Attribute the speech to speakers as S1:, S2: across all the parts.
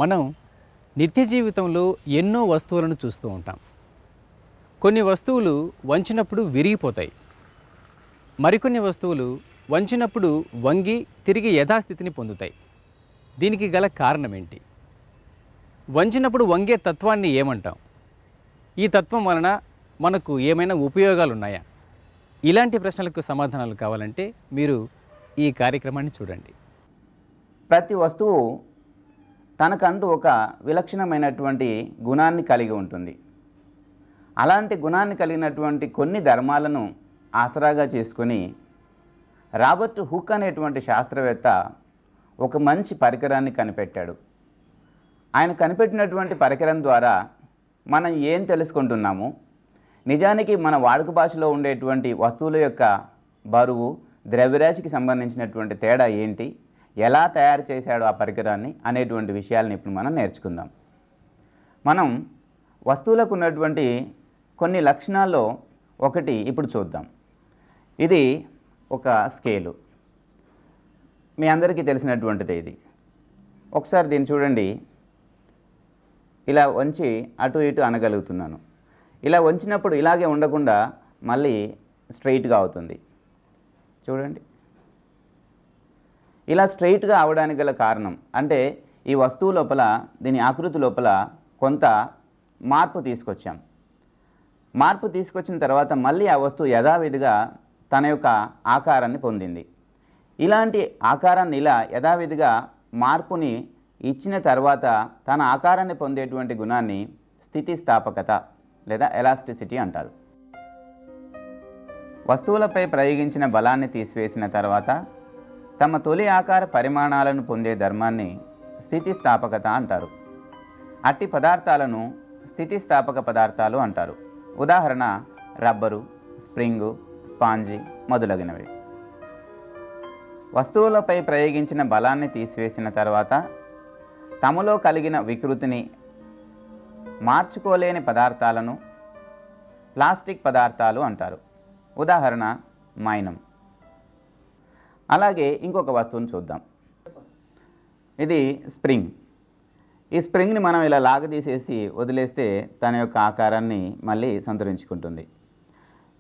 S1: మనం నిత్య జీవితంలో ఎన్నో వస్తువులను చూస్తూ ఉంటాం. కొన్ని వస్తువులు వంచినప్పుడు విరిగిపోతాయి. మరికొన్ని వస్తువులు వంచినప్పుడు వంగి తిరిగి యథాస్థితిని పొందుతాయి. దీనికి గల కారణం ఏంటి? వంచినప్పుడు వంగే తత్వాన్ని ఏమంటాం? ఈ తత్వం వలన మనకు ఏమైనా ఉపయోగాలు ఉన్నాయా? ఇలాంటి ప్రశ్నలకు సమాధానాలు కావాలంటే మీరు ఈ కార్యక్రమాన్ని చూడండి.
S2: ప్రతి వస్తువు తనకంటూ ఒక విలక్షణమైనటువంటి గుణాన్ని కలిగి ఉంటుంది. అలాంటి గుణాన్ని కలిగినటువంటి కొన్ని ధర్మాలను ఆసరాగా చేసుకొని రాబర్ట్ హుక్ అనేటువంటి శాస్త్రవేత్త ఒక మంచి పరికరాన్ని కనిపెట్టాడు. ఆయన కనిపెట్టినటువంటి పరికరం ద్వారా మనం ఏం తెలుసుకుంటున్నాము, నిజానికి మన వాడుక భాషలో ఉండేటువంటి వస్తువుల యొక్క బరువు, ద్రవ్యరాశికి సంబంధించినటువంటి తేడా ఏంటి, ఎలా తయారు చేశాడు ఆ పరికరాన్ని అనేటువంటి విషయాలను ఇప్పుడు మనం నేర్చుకుందాం. మనం వస్తువులకు ఉన్నటువంటి కొన్ని లక్షణాల్లో ఒకటి ఇప్పుడు చూద్దాం. ఇది ఒక స్కేలు, మీ అందరికీ తెలిసినటువంటిది. ఇది ఒకసారి దీన్ని చూడండి. ఇలా వంచి అటు ఇటు అనగలుగుతున్నాను. ఇలా వంచినప్పుడు ఇలాగే ఉండకుండా మళ్ళీ స్ట్రైట్గా అవుతుంది. చూడండి, ఇలా స్ట్రైట్గా అవడానికి గల కారణం అంటే ఈ వస్తువు లోపల, దీని ఆకృతి లోపల కొంత మార్పు తీసుకొచ్చాం. మార్పు తీసుకొచ్చిన తర్వాత మళ్ళీ ఆ వస్తువు యథావిధిగా తన యొక్క ఆకారాన్ని పొందింది. ఇలాంటి ఆకారాన్ని ఇలా యథావిధిగా మార్పుని ఇచ్చిన తర్వాత తన ఆకారాన్ని పొందేటువంటి గుణాన్ని స్థితిస్థాపకత లేదా ఎలాస్టిసిటీ అంటారు. వస్తువులపై ప్రయోగించిన బలాన్ని తీసివేసిన తర్వాత తమ తొలి ఆకార పరిమాణాలను పొందే ధర్మాన్ని స్థితిస్థాపకత అంటారు. అట్టి పదార్థాలను స్థితిస్థాపక పదార్థాలు అంటారు. ఉదాహరణ రబ్బరు, స్ప్రింగు, స్పాంజి మొదలగినవి. వస్తువులపై ప్రయోగించిన బలాన్ని తీసివేసిన తర్వాత తమలో కలిగిన వికృతిని మార్చుకోలేని పదార్థాలను ప్లాస్టిక్ పదార్థాలు అంటారు. ఉదాహరణ మైనం. అలాగే ఇంకొక వస్తువును చూద్దాం. ఇది స్ప్రింగ్. ఈ స్ప్రింగ్ని మనం ఇలా లాగదీసేసి వదిలేస్తే తన యొక్క ఆకారాన్ని మళ్ళీ సంతరించుకుంటుంది.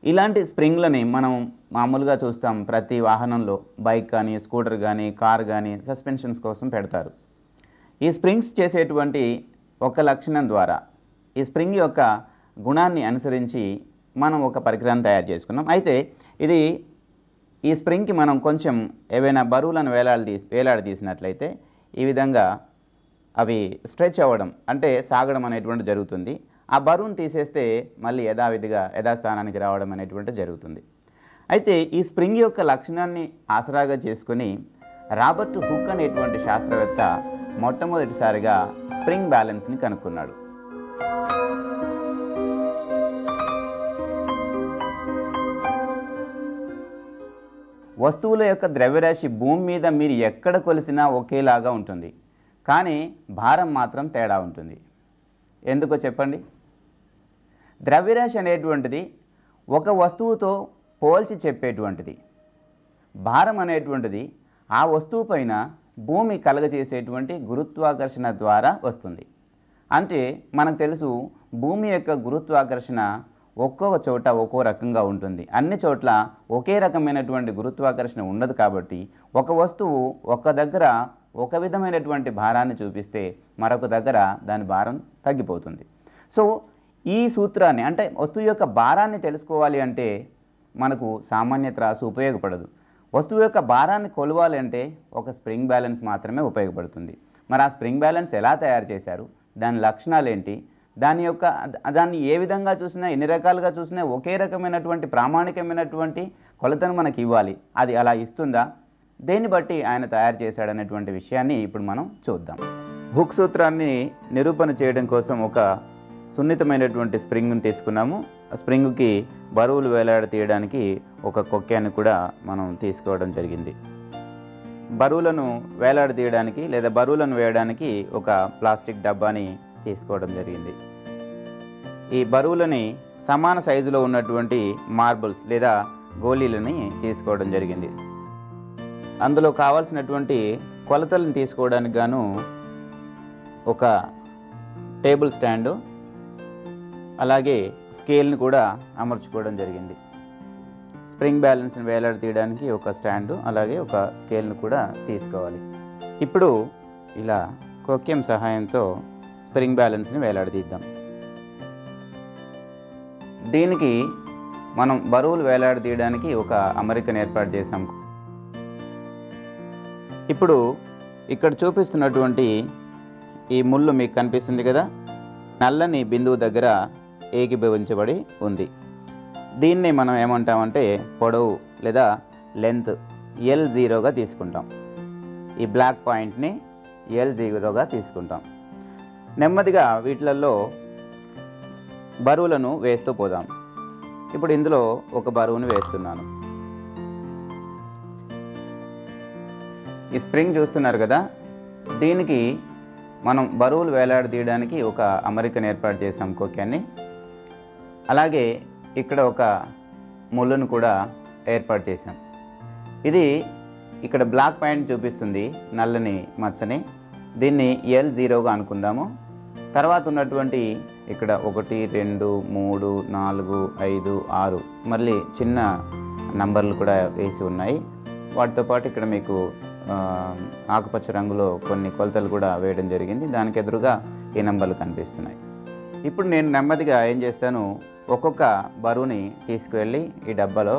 S2: ఇలాంటి స్ప్రింగ్లని మనం మామూలుగా చూస్తాం. ప్రతి వాహనంలో బైక్ కానీ, స్కూటర్ కానీ, కార్ కానీ సస్పెన్షన్స్ కోసం పెడతారు. ఈ స్ప్రింగ్స్ చేసేటువంటి ఒక లక్షణం ద్వారా, ఈ స్ప్రింగ్ యొక్క గుణాన్ని అనుసరించి మనం ఒక పరికరాన్ని తయారు చేసుకున్నాం. అయితే ఈ స్ప్రింగ్కి మనం కొంచెం ఏవైనా బరువులను వేలాడదీసినట్లయితే ఈ విధంగా అవి స్ట్రెచ్ అవ్వడం అంటే సాగడం అనేటువంటి జరుగుతుంది. ఆ బరువును తీసేస్తే మళ్ళీ యథావిధిగా యథాస్థానానికి రావడం అనేటువంటి జరుగుతుంది. అయితే ఈ స్ప్రింగ్ యొక్క లక్షణాన్ని ఆసరాగా చేసుకుని రాబర్ట్ హుక్ అనేటువంటి శాస్త్రవేత్త మొట్టమొదటిసారిగా స్ప్రింగ్ బ్యాలెన్స్ని కనుక్కున్నాడు. వస్తువుల యొక్క ద్రవ్యరాశి భూమి మీద మీరు ఎక్కడ కొలిసినా ఒకేలాగా ఉంటుంది, కానీ భారం మాత్రం తేడా ఉంటుంది. ఎందుకో చెప్పండి. ద్రవ్యరాశి అనేటువంటిది ఒక వస్తువుతో పోల్చి చెప్పేటువంటిది. భారం అనేటువంటిది ఆ వస్తువు పైన భూమి కలగజేసేటువంటి గురుత్వాకర్షణ ద్వారా వస్తుంది. అంటే మనకు తెలుసు, భూమి యొక్క గురుత్వాకర్షణ ఒక్కొక్క చోట ఒక్కో రకంగా ఉంటుంది. అన్ని చోట్ల ఒకే రకమైనటువంటి గురుత్వాకర్షణ ఉండదు. కాబట్టి ఒక వస్తువు ఒక దగ్గర ఒక విధమైనటువంటి భారాన్ని చూపిస్తే మరొక దగ్గర దాని భారం తగ్గిపోతుంది. సో ఈ సూత్రాన్ని, అంటే వస్తువు యొక్క భారాన్ని తెలుసుకోవాలి అంటే మనకు సామాన్య త్రాసు ఉపయోగపడదు. వస్తువు యొక్క భారాన్ని కొలవాలి అంటే ఒక స్ప్రింగ్ బ్యాలెన్స్ మాత్రమే ఉపయోగపడుతుంది. మరి ఆ స్ప్రింగ్ బ్యాలెన్స్ ఎలా తయారు చేశారు, దాని లక్షణాలు ఏంటి, దాన్ని ఏ విధంగా చూసినా, ఎన్ని రకాలుగా చూసినా ఒకే రకమైనటువంటి ప్రామాణికమైనటువంటి కొలతను మనకి ఇవ్వాలి. అది అలా ఇస్తుందా, దేన్ని బట్టి ఆయన తయారు చేశాడనేటువంటి విషయాన్ని ఇప్పుడు మనం చూద్దాం. హుక్ సూత్రాన్ని నిరూపణ చేయడం కోసం ఒక సున్నితమైనటువంటి స్ప్రింగ్ని తీసుకున్నాము. ఆ స్ప్రింగ్కి బరువులు వేలాడతీయడానికి ఒక కొక్కాన్ని కూడా మనం తీసుకోవడం జరిగింది. బరువులను వేలాడతీయడానికి లేదా బరువులను వేయడానికి ఒక ప్లాస్టిక్ డబ్బాని తీసుకోవడం జరిగింది. ఈ బరువులని సమాన సైజులో ఉన్నటువంటి మార్బుల్స్ లేదా గోళీలని తీసుకోవడం జరిగింది. అందులో కావాల్సినటువంటి కొలతలను తీసుకోవడానికి గాను ఒక టేబుల్ స్టాండు, అలాగే స్కేల్ని కూడా అమర్చుకోవడం జరిగింది. స్ప్రింగ్ బ్యాలెన్స్ని వేలాడదీయడానికి ఒక స్టాండు, అలాగే ఒక స్కేల్ని కూడా తీసుకోవాలి. ఇప్పుడు ఇలా కొక్కెం సహాయంతో స్ప్రింగ్ బ్యాలెన్స్ని వేలాడదీద్దాం. దీనికి మనం బరువులు వేలాడదీయడానికి ఒక అమరికను ఏర్పాటు చేసాం. ఇప్పుడు ఇక్కడ చూపిస్తున్నటువంటి ఈ ముళ్ళు మీకు కనిపిస్తుంది కదా, నల్లని బిందువు దగ్గర ఏకీభవించబడి ఉంది. దీన్ని మనం ఏమంటామంటే పొడవు లేదా లెంత్ L0గా తీసుకుంటాం. ఈ బ్లాక్ పాయింట్ని L0గా తీసుకుంటాం. నెమ్మదిగా వీటిలలో బరువులను వేస్తూ పోదాం. ఇప్పుడు ఇందులో ఒక బరువును వేస్తున్నాను. ఈ స్ప్రింగ్ చూస్తున్నారు కదా, దీనికి మనం బరువులు వేలాడదీయడానికి ఒక అమరికను ఏర్పాటు చేసాం కొక్కాన్ని. అలాగే ఇక్కడ ఒక ముళ్ళను కూడా ఏర్పాటు చేసాం. ఇది ఇక్కడ బ్లాక్ పాయింట్ చూపిస్తుంది, నల్లని మచ్చని. దీన్ని L0గా అనుకుందాము. తర్వాత ఉన్నటువంటి ఇక్కడ 1 2 3 4 5 6 మళ్ళీ చిన్న నంబర్లు కూడా వేసి ఉన్నాయి. వాటితో పాటు ఇక్కడ మీకు ఆకుపచ్చ రంగులో కొన్ని కొలతలు కూడా వేయడం జరిగింది. దానికి ఎదురుగా ఈ నంబర్లు కనిపిస్తున్నాయి. ఇప్పుడు నేను నెమ్మదిగా ఏం చేస్తాను, ఒక్కొక్క బరువుని తీసుకువెళ్ళి ఈ డబ్బాలో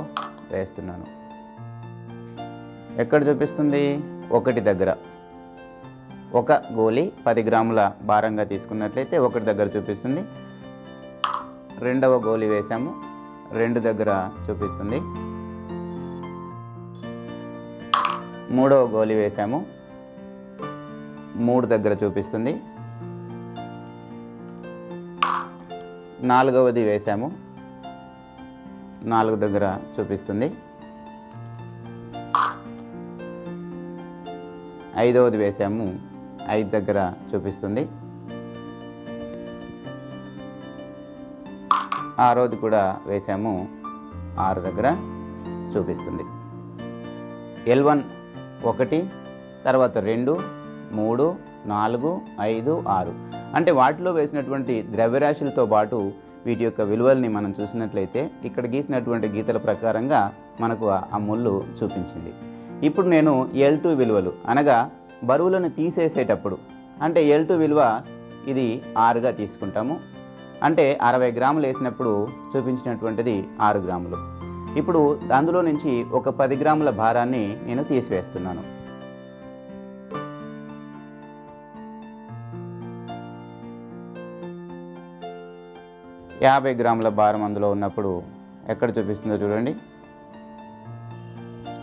S2: వేస్తున్నాను. ఎక్కడ చూపిస్తుంది? 1 దగ్గర. ఒక గోళీ 10 గ్రాముల భారంగా తీసుకున్నట్లయితే 1 దగ్గర చూపిస్తుంది. రెండవ గోళీ వేసాము, 2 దగ్గర చూపిస్తుంది. మూడవ గోళీ వేసాము, 3 దగ్గర చూపిస్తుంది. నాలుగవది వేసాము, 4 దగ్గర చూపిస్తుంది. ఐదవది వేసాము, 5 దగ్గర చూపిస్తుంది. ఆరోది కూడా వేసాము, 6 దగ్గర చూపిస్తుంది. L1 1, తర్వాత 2, 3, 4, 5, 6 అంటే వాటిలో వేసినటువంటి ద్రవ్యరాశులతో పాటు వీటి యొక్క విలువల్ని మనం చూసినట్లయితే ఇక్కడ గీసినటువంటి గీతల ప్రకారంగా మనకు ఆ ముళ్ళు చూపించింది. ఇప్పుడు నేను L2 విలువలు అనగా బరువులను తీసేసేటప్పుడు, అంటే L2 విలువ ఇది 6గా తీసుకుంటాము. అంటే 60 గ్రాములు వేసినప్పుడు చూపించినటువంటిది 6 గ్రాములు. ఇప్పుడు అందులో నుంచి ఒక 10 గ్రాముల భారాన్ని నేను తీసివేస్తున్నాను. యాభై గ్రాముల భారం అందులో ఉన్నప్పుడు ఎక్కడ చూపిస్తుందో చూడండి,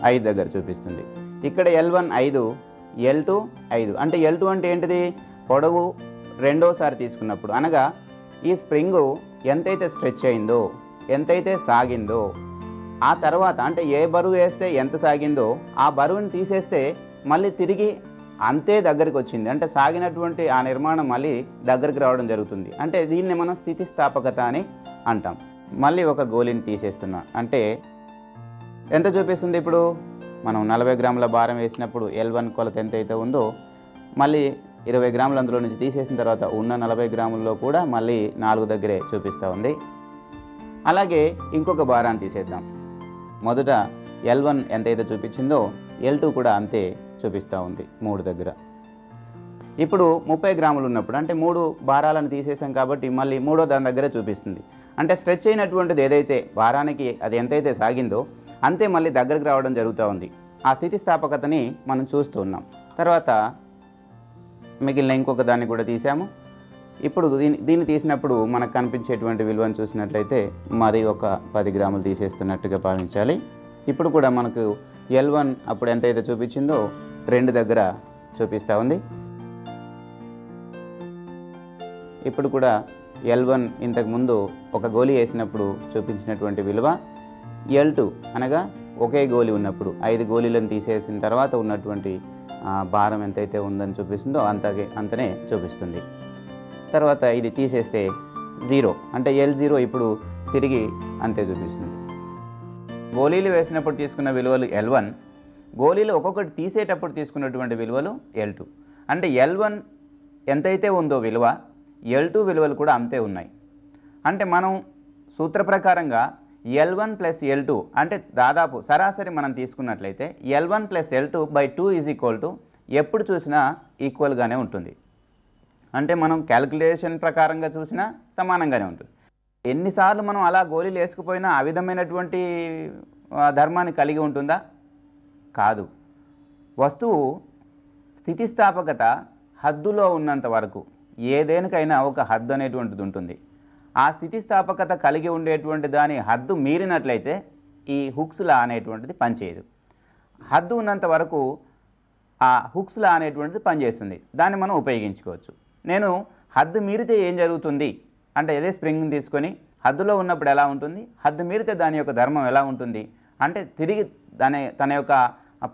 S2: 5 దగ్గర చూపిస్తుంది. ఇక్కడ L1 5, L2 5. అంటే L2 అంటే ఏంటిది? పొడవు రెండోసారి తీసుకున్నప్పుడు, అనగా ఈ స్ప్రింగు ఎంతైతే స్ట్రెచ్ అయిందో, ఎంతైతే సాగిందో, ఆ తర్వాత అంటే ఏ బరువు వేస్తే ఎంత సాగిందో ఆ బరువుని తీసేస్తే మళ్ళీ తిరిగి అంతే దగ్గరికి వచ్చింది. అంటే సాగినటువంటి ఆ నిర్మాణం మళ్ళీ దగ్గరికి రావడం జరుగుతుంది. అంటే దీన్ని మనం స్థితిస్థాపకత అని అంటాం. మళ్ళీ ఒక గోళీని తీసేస్తున్నా, అంటే ఎంత చూపిస్తుంది? ఇప్పుడు మనం 40 గ్రాముల భారం వేసినప్పుడు L1 కొలత ఎంతైతే ఉందో మళ్ళీ 20 గ్రాములు అందులో నుంచి తీసేసిన తర్వాత ఉన్న 40 గ్రాముల్లో కూడా మళ్ళీ 4 దగ్గరే చూపిస్తూ ఉంది. అలాగే ఇంకొక భారాన్ని తీసేద్దాం. మొదట L1 ఎంతైతే చూపించిందో L2 కూడా అంతే చూపిస్తూ ఉంది 3 దగ్గర. ఇప్పుడు 30 గ్రాములు ఉన్నప్పుడు, అంటే 3 భారాలను తీసేసాం కాబట్టి మళ్ళీ మూడో దాని దగ్గర చూపిస్తుంది. అంటే స్ట్రెచ్ అయినటువంటిది ఏదైతే భారానికి అది ఎంతైతే సాగిందో అంతే మళ్ళీ దగ్గరికి రావడం జరుగుతూ ఉంది. ఆ స్థితిస్థాపకతని మనం చూస్తూ ఉన్నాం. తర్వాత మిగిలిన ఇంకొక దాన్ని కూడా తీసాము. ఇప్పుడు దీన్ని తీసినప్పుడు మనకు కనిపించేటువంటి విలువను చూసినట్లయితే మరి ఒక 10 గ్రాములు తీసేస్తున్నట్టుగా భావించాలి. ఇప్పుడు కూడా మనకు L1 అప్పుడు ఎంతైతే చూపించిందో 2 దగ్గర చూపిస్తూ ఉంది. ఇప్పుడు కూడా L1 ఇంతకుముందు ఒక గోళీ వేసినప్పుడు చూపించినటువంటి విలువ L2 అనగా ఒకే గోళీ ఉన్నప్పుడు 5 గోళీలను తీసేసిన తర్వాత ఉన్నటువంటి భారం ఎంతైతే ఉందని చూపిస్తుందో అంతనే చూపిస్తుంది. తర్వాత ఇది తీసేస్తే 0, అంటే L0 ఇప్పుడు తిరిగి అంతే చూపిస్తుంది. గోళీలు వేసినప్పుడు తీసుకున్న విలువలు L1, గోళీలు ఒక్కొక్కటి తీసేటప్పుడు తీసుకున్నటువంటి విలువలు L2. అంటే L1 ఎంతైతే ఉందో విలువ L2 విలువలు కూడా అంతే ఉన్నాయి. అంటే మనం సూత్ర ప్రకారంగా L1 ప్లస్ L2 అంటే దాదాపు సరాసరి మనం తీసుకున్నట్లయితే L1 plus L2 by 2 is equal to ఎప్పుడు చూసినా ఈక్వల్గానే ఉంటుంది. అంటే మనం క్యాలిక్యులేషన్ ప్రకారంగా చూసినా సమానంగానే ఉంటుంది. ఎన్నిసార్లు మనం అలా గోళీలు వేసుకుపోయినా ఆ విధమైనటువంటి ధర్మాన్ని కలిగి ఉంటుందా? కాదు. వస్తువు స్థితిస్థాపకత హద్దులో ఉన్నంత వరకు ఏదేనికైనా ఒక హద్దు అనేటువంటిది ఉంటుంది. ఆ స్థితిస్థాపకత కలిగి ఉండేటువంటి దాని హద్దు మీరినట్లయితే ఈ హుక్స్ లా అనేటువంటిది పనిచేయదు. హద్దు ఉన్నంత వరకు ఆ హుక్స్ లా అనేటువంటిది పనిచేస్తుంది. దాన్ని మనం ఉపయోగించుకోవచ్చు. నేను హద్దు మీరితే ఏం జరుగుతుంది అంటే అదే స్ప్రింగ్ని తీసుకొని హద్దులో ఉన్నప్పుడు ఎలా ఉంటుంది, హద్దు మీరితే దాని యొక్క ధర్మం ఎలా ఉంటుంది అంటే తిరిగి తన యొక్క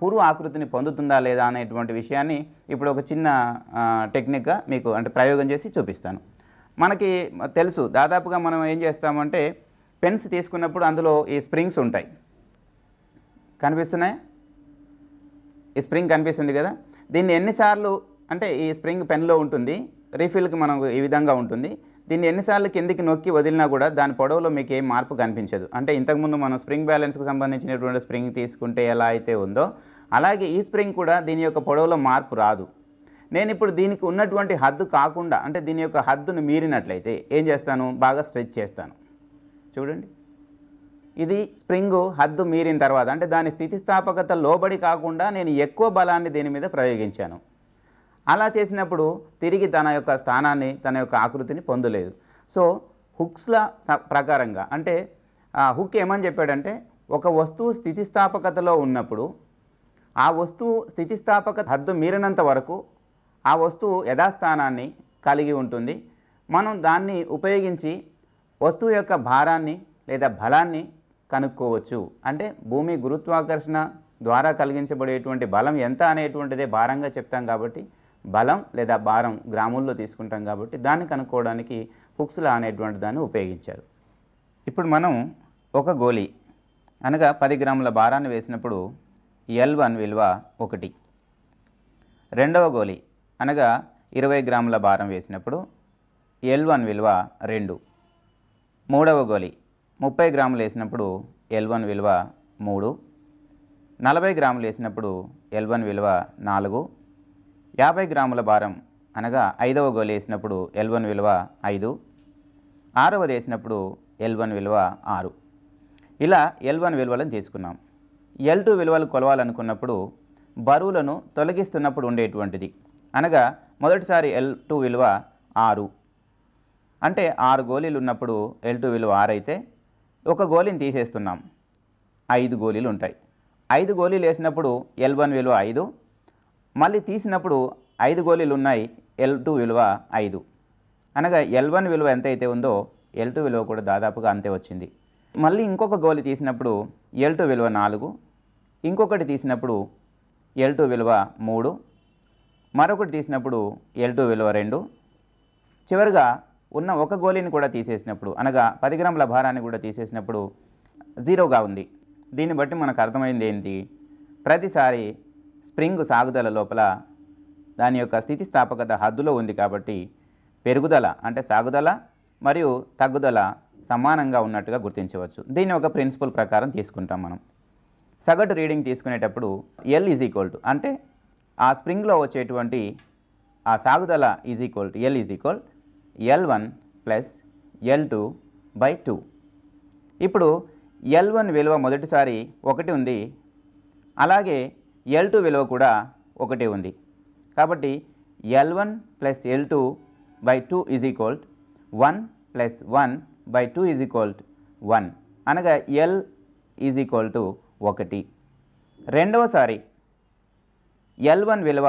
S2: పూర్వ ఆకృతిని పొందుతుందా లేదా అనేటువంటి విషయాన్ని ఇప్పుడు ఒక చిన్న టెక్నిక్గా మీకు అంటే ప్రయోగం చేసి చూపిస్తాను. మనకి తెలుసు దాదాపుగా మనం ఏం చేస్తామంటే పెన్స్ తీసుకున్నప్పుడు అందులో ఈ స్ప్రింగ్స్ ఉంటాయి, కనిపిస్తున్నాయి. ఈ స్ప్రింగ్ కనిపిస్తుంది కదా, దీన్ని ఎన్నిసార్లు అంటే ఈ స్ప్రింగ్ పెన్లో ఉంటుంది, రీఫిల్కి మనం ఈ విధంగా ఉంటుంది. దీన్ని ఎన్నిసార్లు కిందికి నొక్కి వదిలినా కూడా దాని పొడవులో మీకు ఏం మార్పు కనిపించదు. అంటే ఇంతకుముందు మనం స్ప్రింగ్ బ్యాలెన్స్కి సంబంధించినటువంటి స్ప్రింగ్ తీసుకుంటే ఎలా అయితే ఉందో అలాగే ఈ స్ప్రింగ్ కూడా దీని యొక్క పొడవులో మార్పు రాదు. నేను ఇప్పుడు దీనికి ఉన్నటువంటి హద్దు కాకుండా అంటే దీని యొక్క హద్దును మీరినట్లయితే ఏం చేస్తాను, బాగా స్ట్రెచ్ చేస్తాను. చూడండి, ఇది స్ప్రింగు హద్దు మీరిన తర్వాత అంటే దాని స్థితిస్థాపకత లోబడి కాకుండా నేను ఎక్కువ బలాన్ని దీని మీద ప్రయోగించాను. అలా చేసినప్పుడు తిరిగి తన యొక్క స్థానాన్ని తన యొక్క ఆకృతిని పొందలేదు. సో హుక్స్ల ప్రకారంగా అంటే హుక్ ఏమని చెప్పాడంటే ఒక వస్తువు స్థితిస్థాపకతలో ఉన్నప్పుడు ఆ వస్తువు స్థితిస్థాపకత హద్దు మీరినంత వరకు ఆ వస్తువు యథాస్థానాన్ని కలిగి ఉంటుంది. మనం దాన్ని ఉపయోగించి వస్తువు యొక్క భారాన్ని లేదా బలాన్ని కనుక్కోవచ్చు. అంటే భూమి గురుత్వాకర్షణ ద్వారా కలిగించబడేటువంటి బలం ఎంత అనేటువంటిదే భారంగా చెప్తాం కాబట్టి బలం లేదా భారం గ్రాముల్లో తీసుకుంటాం కాబట్టి దాన్ని కనుక్కోవడానికి హుక్స్ లా అనేటువంటి దాన్ని ఉపయోగించారు. ఇప్పుడు మనం ఒక గోళీ అనగా 10 గ్రాముల భారాన్ని వేసినప్పుడు L1 విలువ 1, రెండవ గోళీ అనగా 20 గ్రాముల భారం వేసినప్పుడు L1 విలువ 2, మూడవ గోళీ 30 గ్రాములు వేసినప్పుడు L1 విలువ 3, 40 గ్రాములు వేసినప్పుడు L1 విలువ 4, 50 గ్రాముల భారం అనగా 5వ గోళీ వేసినప్పుడు L1 విలువ 5, 6వది వేసినప్పుడు L1 విలువ 6. ఇలా L1 విలువలను తీసుకున్నాం. L2 విలువలు కొలవాలనుకున్నప్పుడు బరువులను తొలగిస్తున్నప్పుడు ఉండేటువంటిది అనగా మొదటిసారి L2 విలువ 6 అంటే 6 గోళీలు ఉన్నప్పుడు L2 విలువ 6 అయితే ఒక గోళీని తీసేస్తున్నాం, 5 గోళీలు ఉంటాయి. 5 గోళీలు వేసినప్పుడు L1 విలువ 5, మళ్ళీ తీసినప్పుడు 5 గోళీలు ఉన్నాయి, L2 విలువ 5 అనగా L1 విలువ ఎంత అయితే ఉందో L2 విలువ కూడా దాదాపుగా అంతే వచ్చింది. మళ్ళీ ఇంకొక గోళీ తీసినప్పుడు L2 విలువ 4, ఇంకొకటి తీసినప్పుడు L2 విలువ 3, మరొకటి తీసినప్పుడు L2 విలువ 2, చివరిగా ఉన్న ఒక గోళీని కూడా తీసేసినప్పుడు అనగా 10 గ్రాముల భారాన్ని కూడా తీసేసినప్పుడు 0గా ఉంది. దీన్ని బట్టి మనకు అర్థమైంది ఏంటి, ప్రతిసారి స్ప్రింగ్ సాగుదల లోపల దాని యొక్క స్థితిస్థాపకత హద్దులో ఉంది కాబట్టి పెరుగుదల అంటే సాగుదల మరియు తగ్గుదల సమానంగా ఉన్నట్టుగా గుర్తించవచ్చు. దీన్ని ఒక ప్రిన్సిపల్ ప్రకారం తీసుకుంటాం మనం. సగటు రీడింగ్ తీసుకునేటప్పుడు L ఈజ్ ఈక్వల్ టు అంటే ఆ స్ప్రింగ్లో వచ్చేటువంటి ఆ సాగుదల is equal to L is equal L1 plus L2 by 2. ఇప్పుడు L1 విలువ మొదటిసారి 1 ఉంది, అలాగే L2 విలువ కూడా 1 ఉంది. కాబట్టి L1 plus L2 by 2 is equal 1 plus 1 by 2 is equal 1 అనగా L ఈజ్ ఈక్వల్ టు 1. రెండవసారి L1 విలువ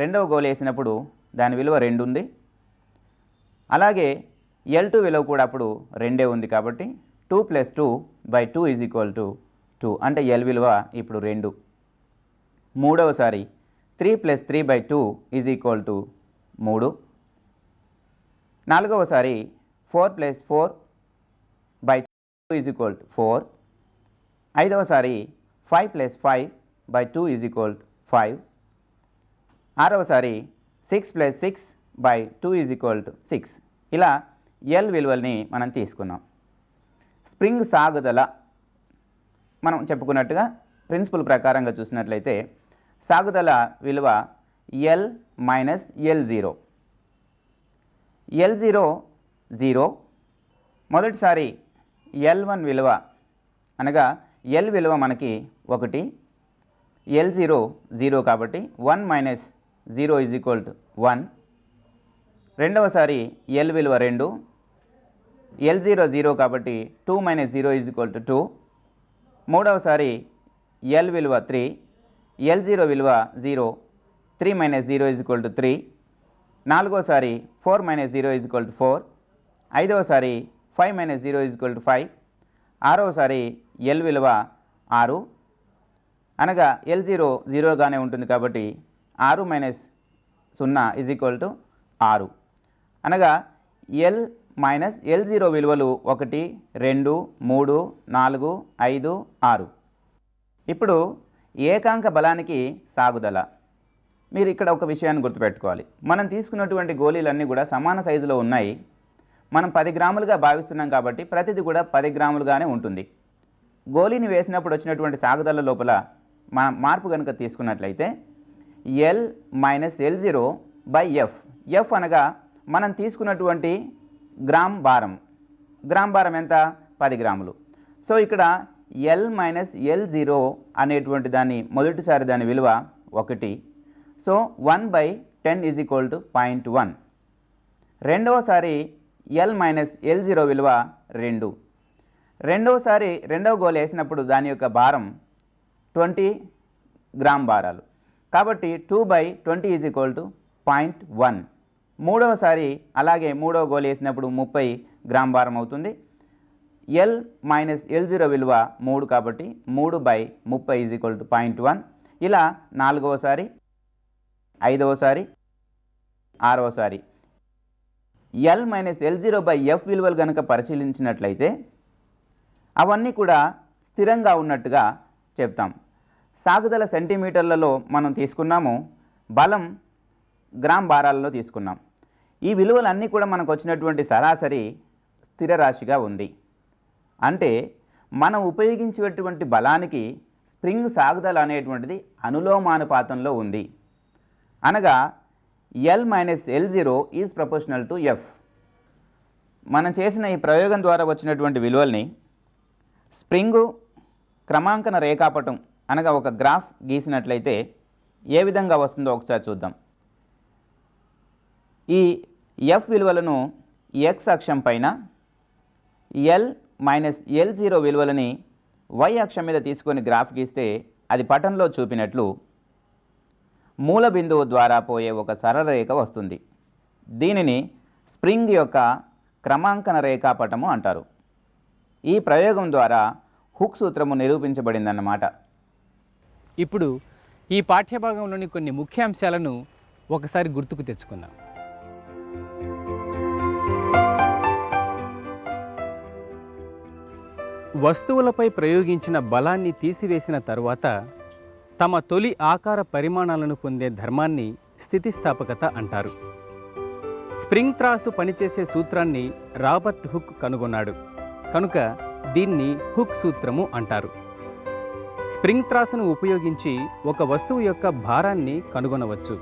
S2: రెండవ గోల్ వేసినప్పుడు దాని విలువ 2 ఉంది, అలాగే L2 విలువ కూడా అప్పుడు 2 ఉంది. కాబట్టి 2 plus 2 by 2 is equal to 2 అంటే L విలువ ఇప్పుడు 2. మూడవసారి 3 plus 3 by 2 is equal to 3. నాలుగవసారి 4 plus 4 by 2 is equal to 4. ఐదవసారి 5 plus 5 by 2 is equal to 5. ఆరవసారి 6 plus 6 by 2 is equal to 6. ఇలా ఎల్ విలువల్ని మనం తీసుకున్నాం. స్ప్రింగ్ సాగుదల మనం చెప్పుకున్నట్టుగా ప్రిన్సిపల్ ప్రకారంగా చూసినట్లయితే సాగుదల విలువ ఎల్ మైనస్ L0. L0 0. మొదటిసారి L1 విలువ అనగా L విలువ మనకి 1, L0 0 కాబట్టి 1 మైనస్ 0 ఈజ్ ఈక్వల్ టు 1. రెండవసారి L విలువ 2, L0 0 కాబట్టి 2 మైనస్ 0 ఈజ్ ఈక్వల్ టు 2. మూడవసారి L విలువ 3, L0 విలువ 0, 3 మైనస్ 0 ఈజ్ ఈక్వల్ టు 3. నాలుగోసారి 4 minus 0 is equal to 4. ఐదవసారి 5 minus 0 is equal to 5. ఆరవసారి L విలువ 6 అనగా L0 0గానే ఉంటుంది కాబట్టి 6 మైనస్ 0 ఈజ్ ఈక్వల్ టు 6 అనగా L మైనస్ L0 విలువలు 1, 2, 3, 4, 5, 6. ఇప్పుడు ఏకాంక బలానికి సాగుదల. మీరు ఇక్కడ ఒక విషయాన్ని గుర్తుపెట్టుకోవాలి. మనం తీసుకున్నటువంటి గోళీలన్నీ కూడా సమాన సైజులో ఉన్నాయి. మనం 10 గ్రాములుగా భావిస్తున్నాం కాబట్టి ప్రతిదీ కూడా 10 గ్రాములుగానే ఉంటుంది. గోళీని వేసినప్పుడు వచ్చినటువంటి సాగుదల లోపల మనం మార్పు కనుక తీసుకున్నట్లయితే L minus L0 by F. F అనగా మనం తీసుకున్నటువంటి గ్రామ్ భారం ఎంత? 10 గ్రాములు. సో ఇక్కడ ఎల్ మైనస్ L0 అనేటువంటి దాన్ని మొదటిసారి దాని విలువ 1. So 1/10 is equal to 0.1. రెండవసారి ఎల్ మైనస్ L0 విలువ 2. రెండవసారి రెండవ గోల్ వేసినప్పుడు దాని యొక్క భారం 20 గ్రామ్ భారాలు కాబట్టి 2/20 ఈజ్ ఈక్వల్ టు 0.1. మూడవసారి అలాగే మూడవ గోల్ వేసినప్పుడు 30 గ్రామ్ భారం అవుతుంది. ఎల్ మైనస్ L0 విలువ 3 కాబట్టి 3/30 ఈజ్ ఈక్వల్ టు 0.1. ఇలా నాలుగవసారి, ఐదవసారి, ఆరవసారి L minus L0 by F విలువలు కనుక పరిశీలించినట్లయితే అవన్నీ కూడా స్థిరంగా ఉన్నట్టుగా చెప్తాం. సాగుదల సెంటీమీటర్లలో మనం తీసుకున్నాము, బలం గ్రామ్ భారాలలో తీసుకున్నాం. ఈ విలువలన్నీ కూడా మనకు వచ్చినటువంటి సరాసరి స్థిర రాశిగా ఉంది. అంటే మనం ఉపయోగించేటువంటి బలానికి స్ప్రింగ్ సాగుదల అనేటువంటిది అనులోమానుపాతంలో ఉంది. అనగా L minus L0 is proportional to F. మనం చేసిన ఈ ప్రయోగం ద్వారా వచ్చినటువంటి విలువల్ని స్ప్రింగు క్రమాంకన రేఖాపటం అనగా ఒక గ్రాఫ్ గీసినట్లయితే ఏ విధంగా వస్తుందో ఒకసారి చూద్దాం. ఈ ఎఫ్ విలువలను ఎక్స్ అక్షం పైన, ఎల్ మైనస్ L0 విలువలని వై అక్షం మీద తీసుకొని గ్రాఫ్ గీస్తే అది పటంలో చూపినట్లు మూల బిందువు ద్వారా పోయే ఒక సరళ రేఖ వస్తుంది. దీనిని స్ప్రింగ్ యొక్క క్రమాంకన రేఖాపటము అంటారు. ఈ ప్రయోగం ద్వారా హుక్ సూత్రము నిరూపించబడిందన్నమాట.
S1: ఇప్పుడు ఈ పాఠ్యభాగంలోని కొన్ని ముఖ్యాంశాలను ఒకసారి గుర్తుకు తెచ్చుకుందాం. వస్తువులపై ప్రయోగించిన బలాన్ని తీసివేసిన తరువాత తమ తొలి ఆకార పరిమాణాలను పొందే ధర్మాన్ని స్థితిస్థాపకత అంటారు. స్ప్రింగ్ త్రాసు పనిచేసే సూత్రాన్ని రాబర్ట్ హుక్ కనుగొన్నాడు కనుక దీన్ని హుక్ సూత్రము అంటారు. స్ప్రింగ్ త్రాసును ఉపయోగించి ఒక వస్తువు యొక్క భారాన్ని కనుగొనవచ్చు.